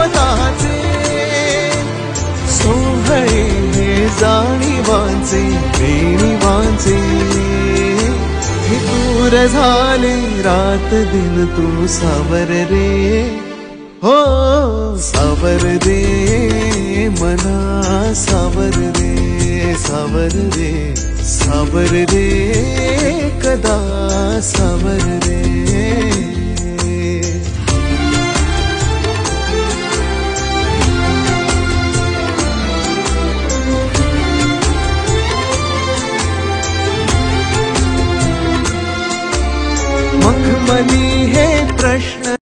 स्वतःचे सोहळे हे जाणीवांचे बेणीवांचे हे दूर झाले रात दिन तू सावर रे हो सावर रे मना सावर रे सावर रे सावर रे कदा सावर रे